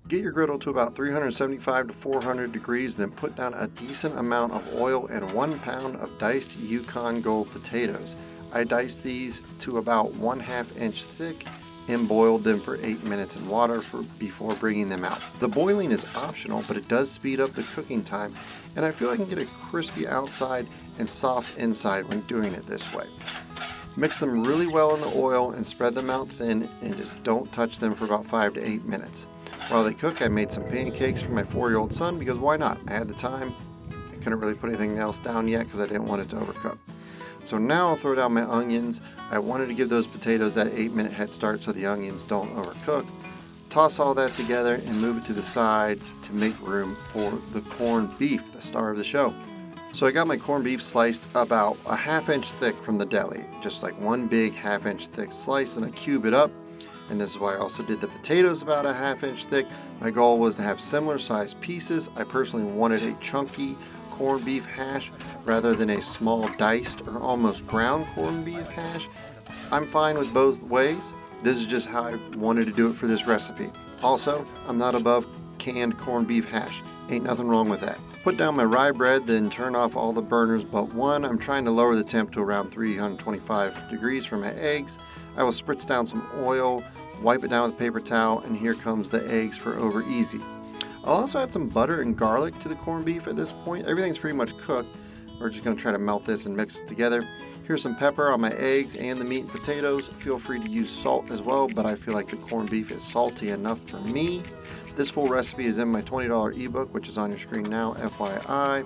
Get your griddle to about 375 to 400 degrees, then put down a decent amount of oil and 1 pound of diced Yukon Gold potatoes. I diced these to about 1/2 inch thick and boiled them for 8 minutes in water before bringing them out. The boiling is optional, but it does speed up the cooking time, and I feel I can get a crispy outside and soft inside when doing it this way. Mix them really well in the oil and spread them out thin, and just don't touch them for about 5 to 8 minutes. While they cook, I made some pancakes for my 4-year-old son because why not? I had the time. I couldn't really put anything else down yet because I didn't want it to overcook. So now I'll throw down my onions. I wanted to give those potatoes that 8-minute head start so the onions don't overcook. Toss all that together and move it to the side to make room for the corned beef, the star of the show. So I got my corned beef sliced about a 1/2 inch thick from the deli, just like one big 1/2 inch thick slice, and I cube it up. And this is why I also did the potatoes about a 1/2 inch thick. My goal was to have similar sized pieces. I personally wanted a chunky corned beef hash rather than a small diced or almost ground corned beef hash. I'm fine with both ways. This is just how I wanted to do it for this recipe. Also, I'm not above canned corned beef hash. Ain't nothing wrong with that. Put down my rye bread, then turn off all the burners but one. I'm trying to lower the temp to around 325 degrees for my eggs. I will spritz down some oil, wipe it down with a paper towel, and here comes the eggs for over easy. I'll also add some butter and garlic to the corned beef at this point. Everything's pretty much cooked. We're just going to try to melt this and mix it together. Here's some pepper on my eggs and the meat and potatoes. Feel free to use salt as well, but I feel like the corned beef is salty enough for me. This full recipe is in my $20 ebook, which is on your screen now, FYI.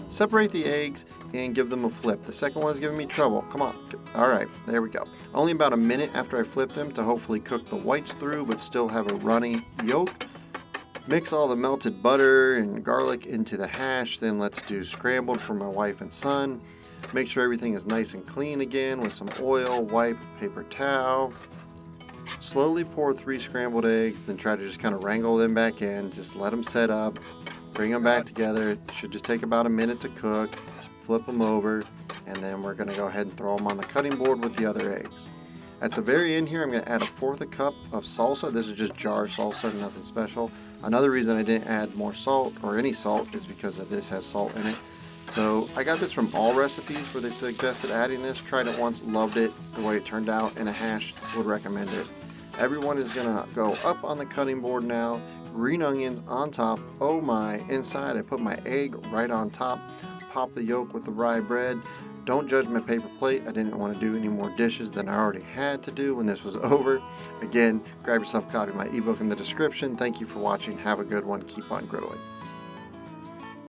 Separate the eggs and give them a flip. The second one's giving me trouble. Come on. All right, there we go. Only about a minute after I flip them to hopefully cook the whites through but still have a runny yolk. Mix all the melted butter and garlic into the hash. Then let's do scrambled for my wife and son. Make sure everything is nice and clean again with some oil, wipe, paper towel. Slowly pour 3 scrambled eggs, then try to just kind of wrangle them back in. Just let them set up. Bring them back together. It should just take about a minute to cook. Flip them over, and then we're going to go ahead and throw them on the cutting board with the other eggs. At the very end here, I'm going to add 1/4 cup of salsa. This is just jar salsa, nothing special. Another reason I didn't add more salt or any salt is because of this has salt in it. So I got this from all recipes where they suggested adding this. Tried it once, loved it the way it turned out, and a hash would recommend it. Everyone is going to go up on the cutting board now. Green onions on top. Oh my, inside I put my egg right on top. Pop the yolk with the rye bread. Don't judge my paper plate. I didn't want to do any more dishes than I already had to do when this was over. Again, grab yourself a copy of my ebook in the description. Thank you for watching. Have a good one. Keep on griddling.